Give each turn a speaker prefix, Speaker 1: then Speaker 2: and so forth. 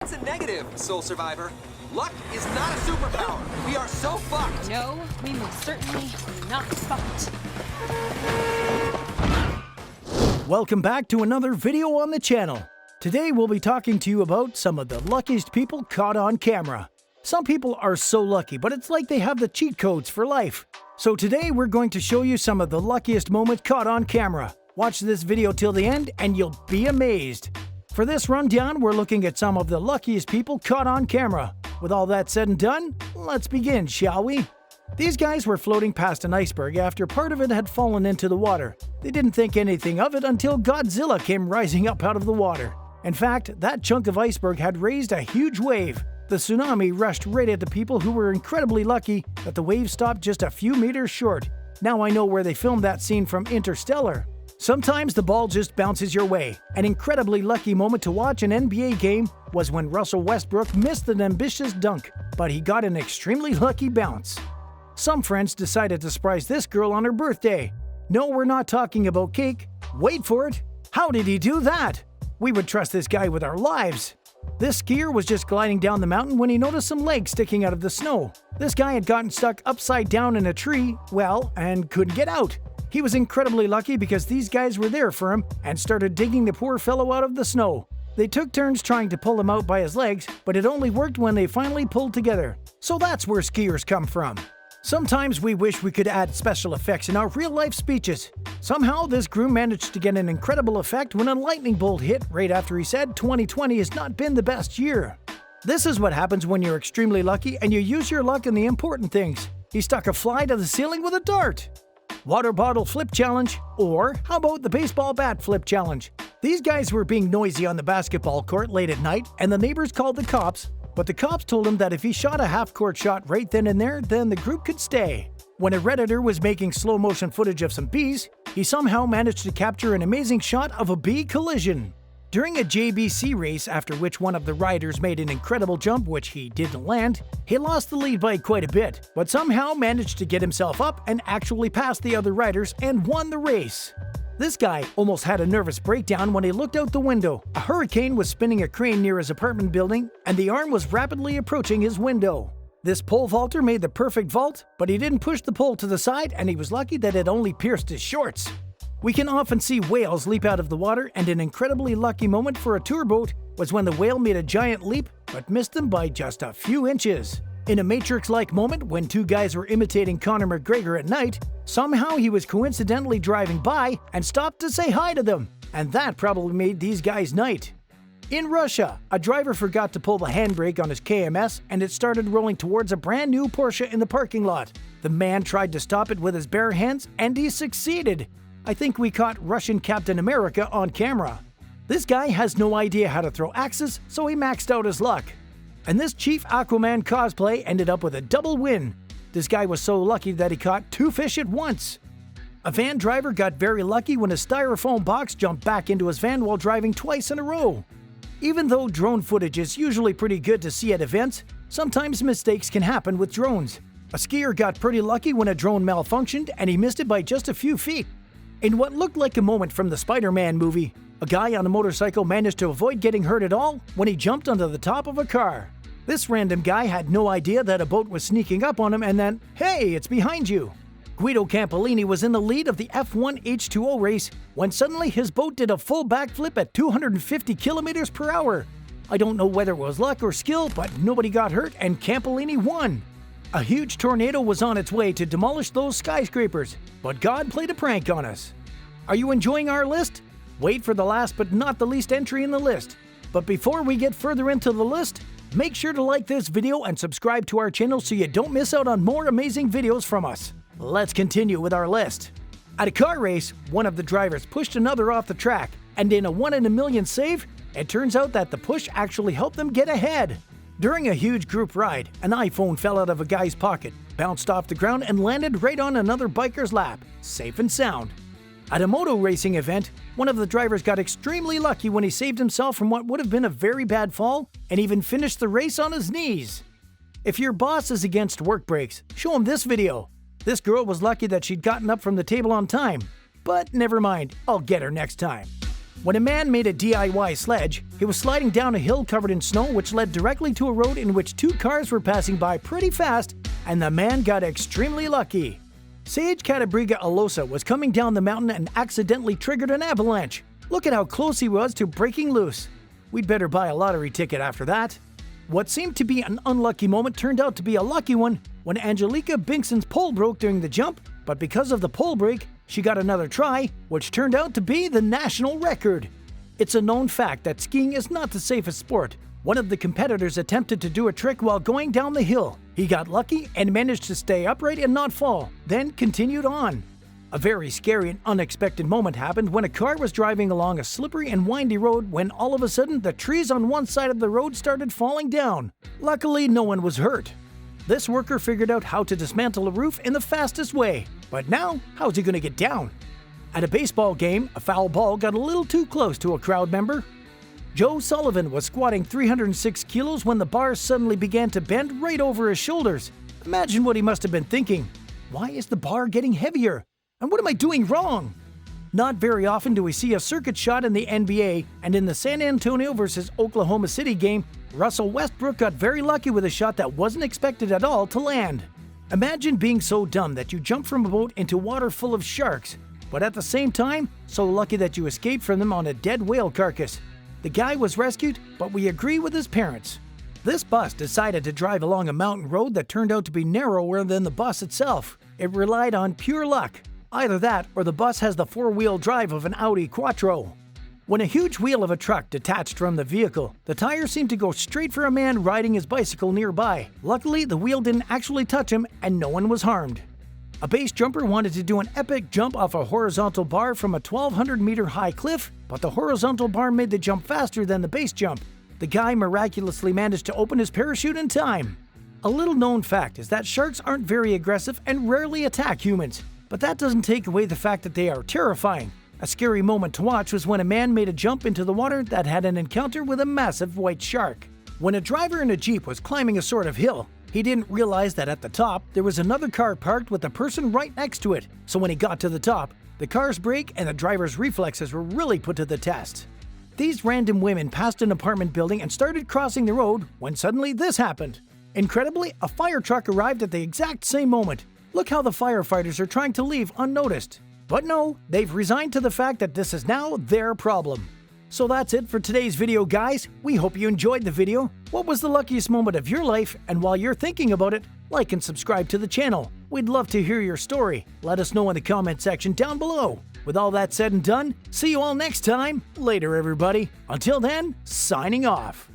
Speaker 1: That's a negative, Soul Survivor. Luck is not a superpower. We are so fucked.
Speaker 2: No, we most certainly are not fucked.
Speaker 3: Welcome back to another video on the channel. Today we'll be talking to you about some of the luckiest people caught on camera. Some people are so lucky, but it's like they have the cheat codes for life. So today we're going to show you some of the luckiest moments caught on camera. Watch this video till the end and you'll be amazed. For this rundown, we're looking at some of the luckiest people caught on camera. With all that said and done, let's begin, shall we? These guys were floating past an iceberg after part of it had fallen into the water. They didn't think anything of it until Godzilla came rising up out of the water. In fact, that chunk of iceberg had raised a huge wave. The tsunami rushed right at the people who were incredibly lucky that the wave stopped just a few meters short. Now I know where they filmed that scene from Interstellar. Sometimes the ball just bounces your way. An incredibly lucky moment to watch an NBA game was when Russell Westbrook missed an ambitious dunk, but he got an extremely lucky bounce. Some friends decided to surprise this girl on her birthday. No, we're not talking about cake. Wait for it. How did he do that? We would trust this guy with our lives. This skier was just gliding down the mountain when he noticed some legs sticking out of the snow. This guy had gotten stuck upside down in a tree, and couldn't get out. He was incredibly lucky because these guys were there for him and started digging the poor fellow out of the snow. They took turns trying to pull him out by his legs, but it only worked when they finally pulled together. So that's where skiers come from. Sometimes we wish we could add special effects in our real-life speeches. Somehow, this groom managed to get an incredible effect when a lightning bolt hit right after he said 2020 has not been the best year. This is what happens when you're extremely lucky and you use your luck in the important things. He stuck a fly to the ceiling with a dart. Water bottle flip challenge, or how about the baseball bat flip challenge? These guys were being noisy on the basketball court late at night, and the neighbors called the cops. But the cops told him that if he shot a half-court shot right then and there, then the group could stay. When a Redditor was making slow-motion footage of some bees, he somehow managed to capture an amazing shot of a bee collision. During a JBC race, after which one of the riders made an incredible jump which he didn't land, he lost the lead by quite a bit, but somehow managed to get himself up and actually passed the other riders and won the race. This guy almost had a nervous breakdown when he looked out the window. A hurricane was spinning a crane near his apartment building, and the arm was rapidly approaching his window. This pole vaulter made the perfect vault, but he didn't push the pole to the side, and he was lucky that it only pierced his shorts. We can often see whales leap out of the water, and an incredibly lucky moment for a tour boat was when the whale made a giant leap, but missed them by just a few inches. In a Matrix-like moment, when two guys were imitating Conor McGregor at night, somehow he was coincidentally driving by and stopped to say hi to them, and that probably made these guys' night. In Russia, a driver forgot to pull the handbrake on his KMS and it started rolling towards a brand new Porsche in the parking lot. The man tried to stop it with his bare hands and he succeeded. I think we caught Russian Captain America on camera. This guy has no idea how to throw axes, so he maxed out his luck. And this Chief Aquaman cosplay ended up with a double win. This guy was so lucky that he caught 2 fish at once. A van driver got very lucky when a styrofoam box jumped back into his van while driving twice in a row. Even though drone footage is usually pretty good to see at events, sometimes mistakes can happen with drones. A skier got pretty lucky when a drone malfunctioned and he missed it by just a few feet. In what looked like a moment from the Spider-Man movie, a guy on a motorcycle managed to avoid getting hurt at all when he jumped onto the top of a car. This random guy had no idea that a boat was sneaking up on him and then, hey, it's behind you. Guido Campolini was in the lead of the F1 H2O race when suddenly his boat did a full backflip at 250 kilometers per hour. I don't know whether it was luck or skill, but nobody got hurt and Campolini won. A huge tornado was on its way to demolish those skyscrapers, but God played a prank on us. Are you enjoying our list? Wait for the last but not the least entry in the list. But before we get further into the list, make sure to like this video and subscribe to our channel so you don't miss out on more amazing videos from us. Let's continue with our list. At a car race, one of the drivers pushed another off the track, and in a 1 in a million save, it turns out that the push actually helped them get ahead. During a huge group ride, an iPhone fell out of a guy's pocket, bounced off the ground, and landed right on another biker's lap, safe and sound. At a moto racing event, one of the drivers got extremely lucky when he saved himself from what would have been a very bad fall and even finished the race on his knees. If your boss is against work breaks, show him this video. This girl was lucky that she'd gotten up from the table on time. But never mind, I'll get her next time. When a man made a DIY sledge, he was sliding down a hill covered in snow which led directly to a road in which two cars were passing by pretty fast, and the man got extremely lucky. Sage Catabriga Alosa was coming down the mountain and accidentally triggered an avalanche. Look at how close he was to breaking loose. We'd better buy a lottery ticket after that. What seemed to be an unlucky moment turned out to be a lucky one when Angelica Binkson's pole broke during the jump, but because of the pole break, she got another try, which turned out to be the national record. It's a known fact that skiing is not the safest sport. One of the competitors attempted to do a trick while going down the hill. He got lucky and managed to stay upright and not fall, then continued on. A very scary and unexpected moment happened when a car was driving along a slippery and windy road when all of a sudden the trees on one side of the road started falling down. Luckily, no one was hurt. This worker figured out how to dismantle a roof in the fastest way. But now, how's he going to get down? At a baseball game, a foul ball got a little too close to a crowd member. Joe Sullivan was squatting 306 kilos when the bar suddenly began to bend right over his shoulders. Imagine what he must have been thinking. Why is the bar getting heavier? And what am I doing wrong? Not very often do we see a circuit shot in the NBA, and in the San Antonio versus Oklahoma City game, Russell Westbrook got very lucky with a shot that wasn't expected at all to land. Imagine being so dumb that you jump from a boat into water full of sharks, but at the same time, so lucky that you escaped from them on a dead whale carcass. The guy was rescued, but we agree with his parents. This bus decided to drive along a mountain road that turned out to be narrower than the bus itself. It relied on pure luck. Either that or the bus has the four-wheel drive of an Audi Quattro. When a huge wheel of a truck detached from the vehicle, the tire seemed to go straight for a man riding his bicycle nearby. Luckily, the wheel didn't actually touch him and no one was harmed. A base jumper wanted to do an epic jump off a horizontal bar from a 1,200-meter high cliff, but the horizontal bar made the jump faster than the base jump. The guy miraculously managed to open his parachute in time. A little known fact is that sharks aren't very aggressive and rarely attack humans, but that doesn't take away the fact that they are terrifying. A scary moment to watch was when a man made a jump into the water that had an encounter with a massive white shark. When a driver in a Jeep was climbing a sort of hill, he didn't realize that at the top there was another car parked with a person right next to it. So when he got to the top, the car's brake and the driver's reflexes were really put to the test. These random women passed an apartment building and started crossing the road when suddenly this happened. Incredibly, a fire truck arrived at the exact same moment. Look how the firefighters are trying to leave unnoticed. But no, they've resigned to the fact that this is now their problem. So that's it for today's video, guys. We hope you enjoyed the video. What was the luckiest moment of your life? And while you're thinking about it, like and subscribe to the channel. We'd love to hear your story. Let us know in the comment section down below. With all that said and done, see you all next time. Later, everybody. Until then, signing off.